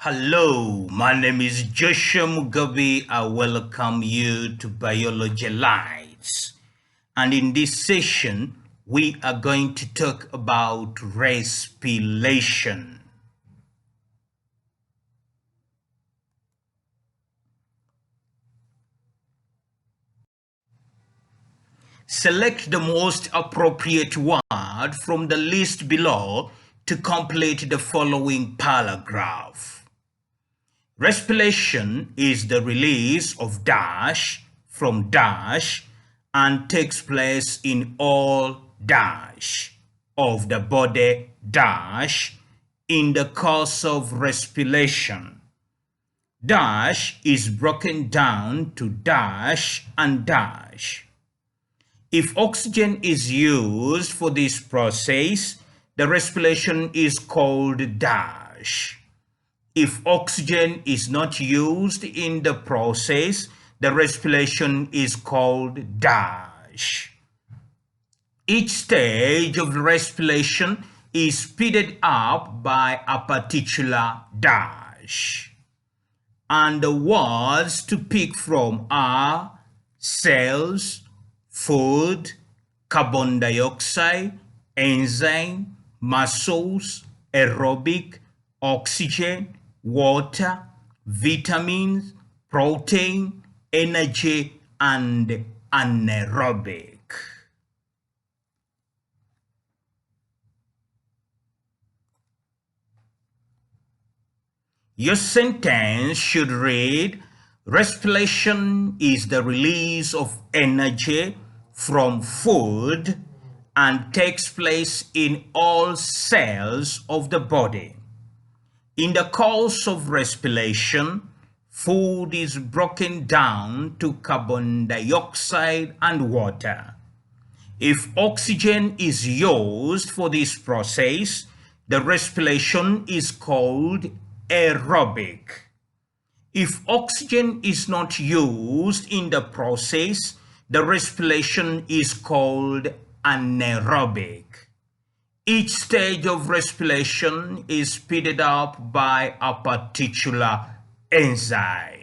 Hello, my name is Joshua Mugabi. I welcome you to Biology Lights. And in this session, we are going to talk about respiration. Select the most appropriate word from the list below to complete the following paragraph. Respiration is the release of dash from dash and takes place in all dash of the body dash in the course of respiration. Dash is broken down to dash and dash. If oxygen is used for this process, the respiration is called dash. If oxygen is not used in the process, the respiration is called dash. Each stage of the respiration is speeded up by a particular dash. And the words to pick from are cells, food, carbon dioxide, enzyme, muscles, aerobic, oxygen, water, vitamins, protein, energy, and anaerobic. Your sentence should read, respiration is the release of energy from food and takes place in all cells of the body. In the course of respiration, food is broken down to carbon dioxide and water. If oxygen is used for this process, the respiration is called aerobic. If oxygen is not used in the process, the respiration is called anaerobic. Each stage of respiration is speeded up by a particular enzyme.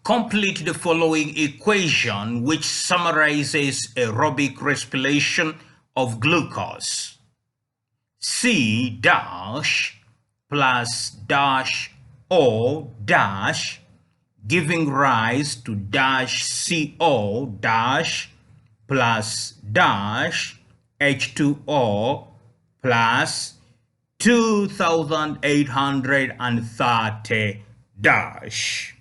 Complete the following equation which summarizes aerobic respiration of glucose. C dash plus dash O dash giving rise to dash CO dash plus dash H2O plus 2830 dash.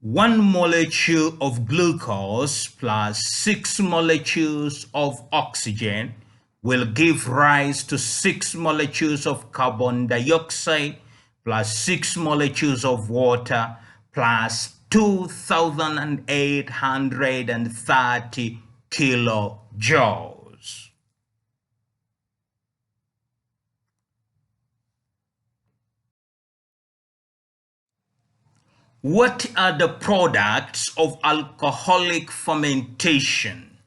One molecule of glucose plus 6 molecules of oxygen will give rise to 6 molecules of carbon dioxide plus 6 molecules of water plus 2830 kilojoules. What are the products of alcoholic fermentation?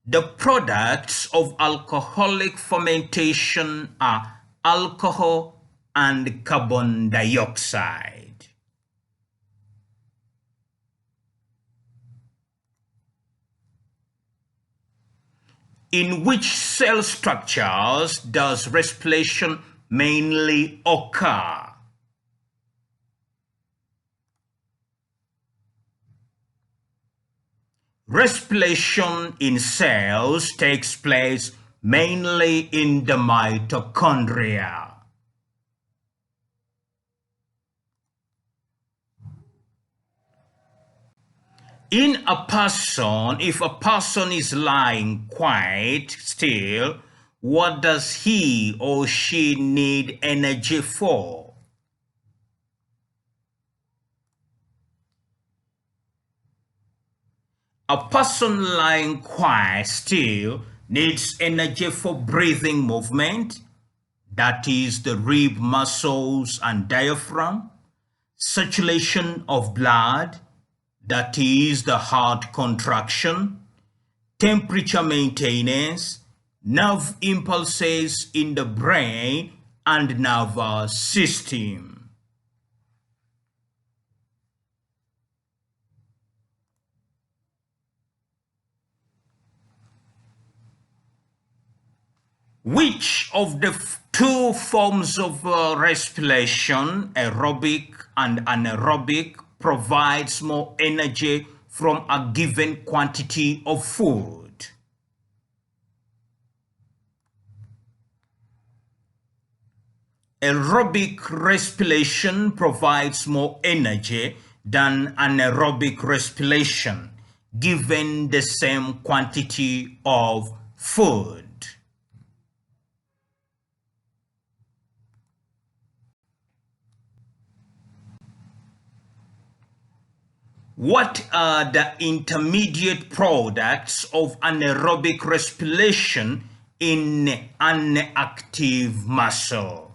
The products of alcoholic fermentation are alcohol and carbon dioxide. In which cell structures does respiration mainly occur? Respiration in cells takes place mainly in the mitochondria. In a person, if a person is lying quite still, what does he or she need energy for? A person lying quiet still needs energy for breathing movement, that is the rib muscles and diaphragm, circulation of blood, that is the heart contraction, temperature maintenance, nerve impulses in the brain and nervous system. Which of the two forms of respiration, aerobic and anaerobic, provides more energy from a given quantity of food? Aerobic respiration provides more energy than anaerobic respiration, given the same quantity of food. What are the intermediate products of anaerobic respiration in an active muscle?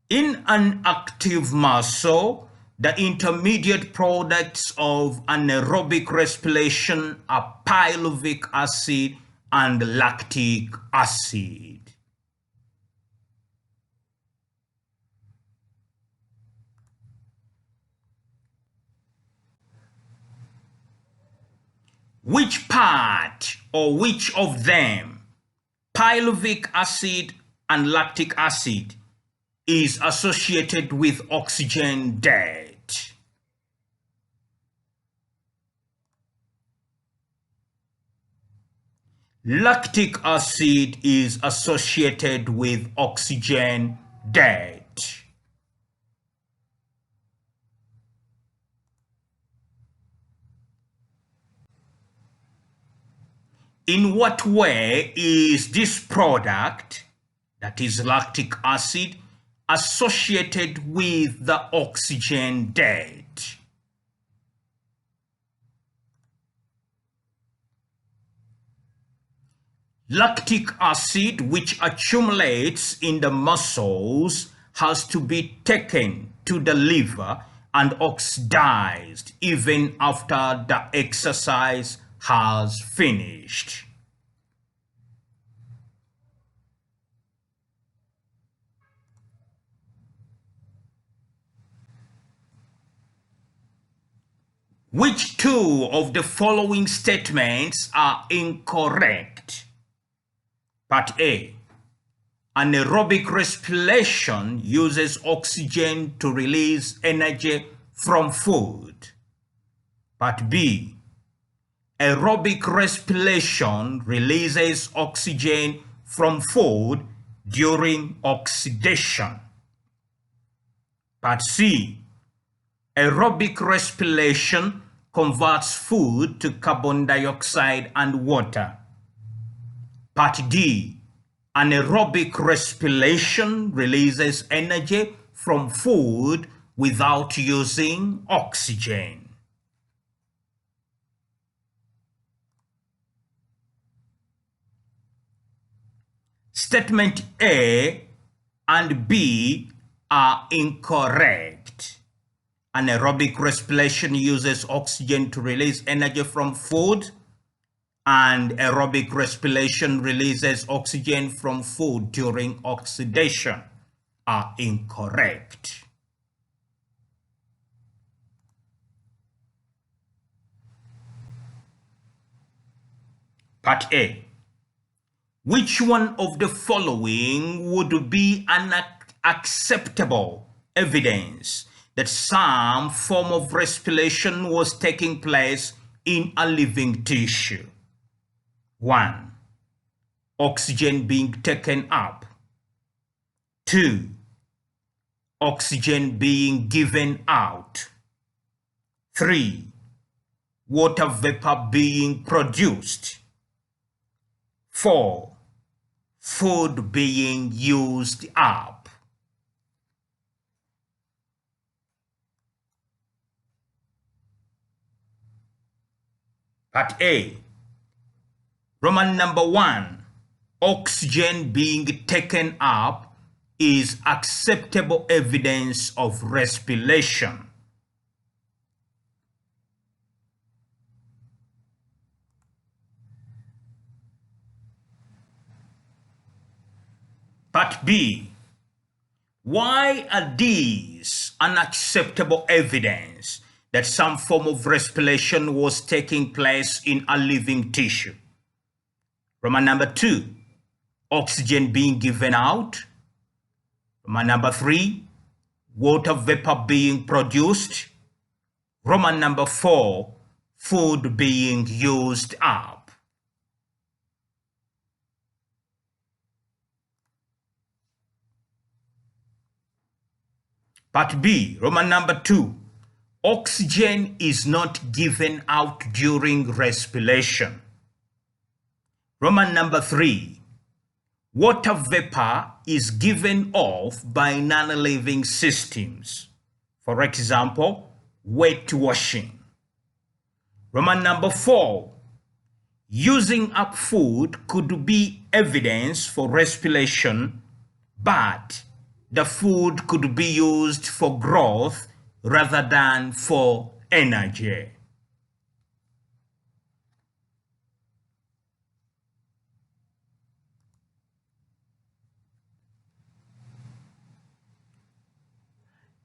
In an active muscle, the intermediate products of anaerobic respiration are pyruvic acid and lactic acid. Which part or which of them, pyruvic acid and lactic acid, is associated with oxygen debt? Lactic acid is associated with oxygen debt. In what way is this product, that is lactic acid, associated with the oxygen debt? Lactic acid, which accumulates in the muscles, has to be taken to the liver and oxidized even after the exercise has finished. Which two of the following statements are incorrect? Part A. Anaerobic respiration uses oxygen to release energy from food. Part B. Aerobic respiration releases oxygen from food during oxidation. Part C. Aerobic respiration converts food to carbon dioxide and water. Part D. Anaerobic respiration releases energy from food without using oxygen. Statement A and B are incorrect. Anaerobic respiration uses oxygen to release energy from food, and aerobic respiration releases oxygen from food during oxidation are incorrect. Part A. Which one of the following would be an acceptable evidence that some form of respiration was taking place in a living tissue? 1. Oxygen being taken up. 2. Oxygen being given out. 3. Water vapor being produced. 4. Food being used up. Part A. Roman number 1. Oxygen being taken up is acceptable evidence of respiration. Part B. Why are these unacceptable evidence that some form of respiration was taking place in a living tissue? Roman number 2. Oxygen being given out. Roman number 3. Water vapor being produced. Roman number 4. Food being used up. Part B, Roman number 2. Oxygen is not given out during respiration. Roman number 3. Water vapor is given off by non-living systems. For example, wet washing. Roman number 4. Using up food could be evidence for respiration, but the food could be used for growth rather than for energy.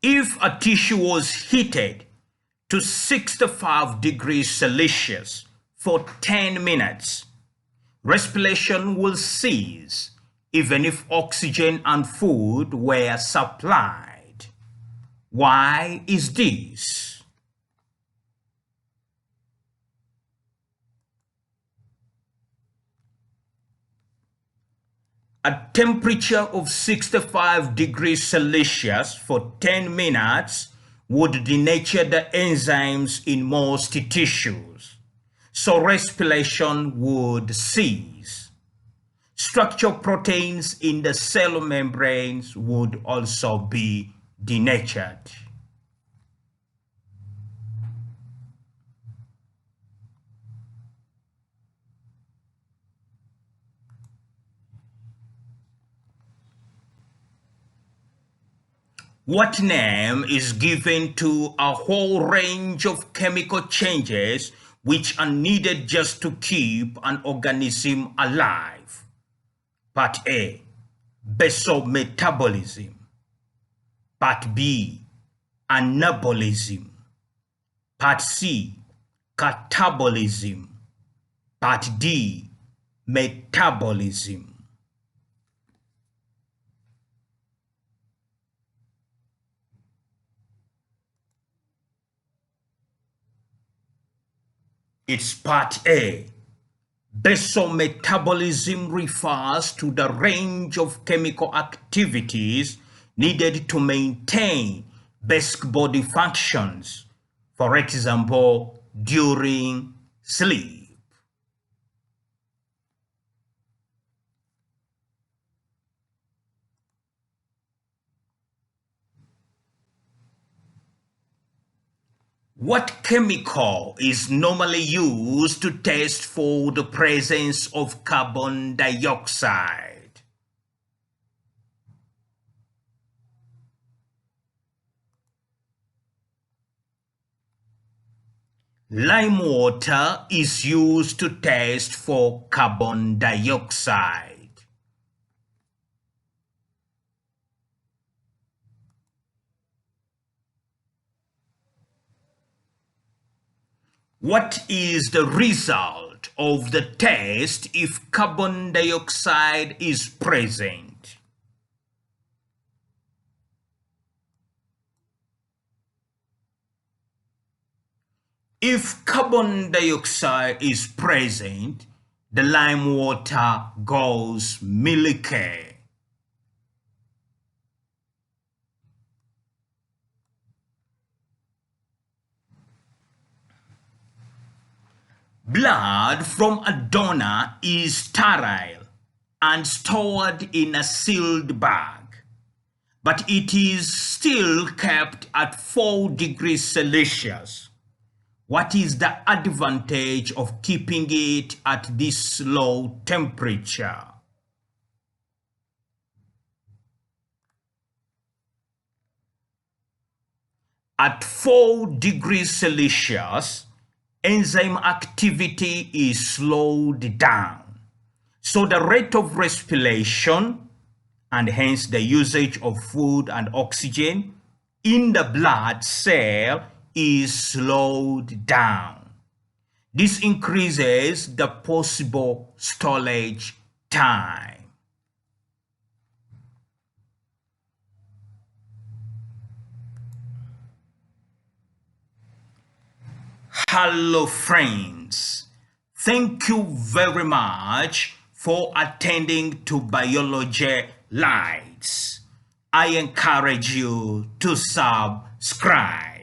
If a tissue was heated to 65 degrees Celsius for 10 minutes, respiration will cease even if oxygen and food were supplied. Why is this? A temperature of 65 degrees Celsius for 10 minutes would denature the enzymes in most tissues, so respiration would cease. Structural proteins in the cell membranes would also be denatured. What name is given to a whole range of chemical changes which are needed just to keep an organism alive? Part A, basometabolism. Part B, anabolism. Part C, catabolism. Part D, metabolism. It's part A. Basometabolism refers to the range of chemical activities needed to maintain basic body functions, for example, during sleep. What chemical is normally used to test for the presence of carbon dioxide? Lime water is used to test for carbon dioxide. What is the result of the test if carbon dioxide is present? If carbon dioxide is present, the lime water goes milky. Blood from a donor is sterile and stored in a sealed bag, but it is still kept at 4 degrees Celsius. What is the advantage of keeping it at this low temperature? At 4 degrees Celsius, enzyme activity is slowed down. So the rate of respiration, and hence the usage of food and oxygen in the blood cell, is slowed down. This increases the possible storage time. Hello friends, thank you very much for attending to Biology Lights. I encourage you to subscribe.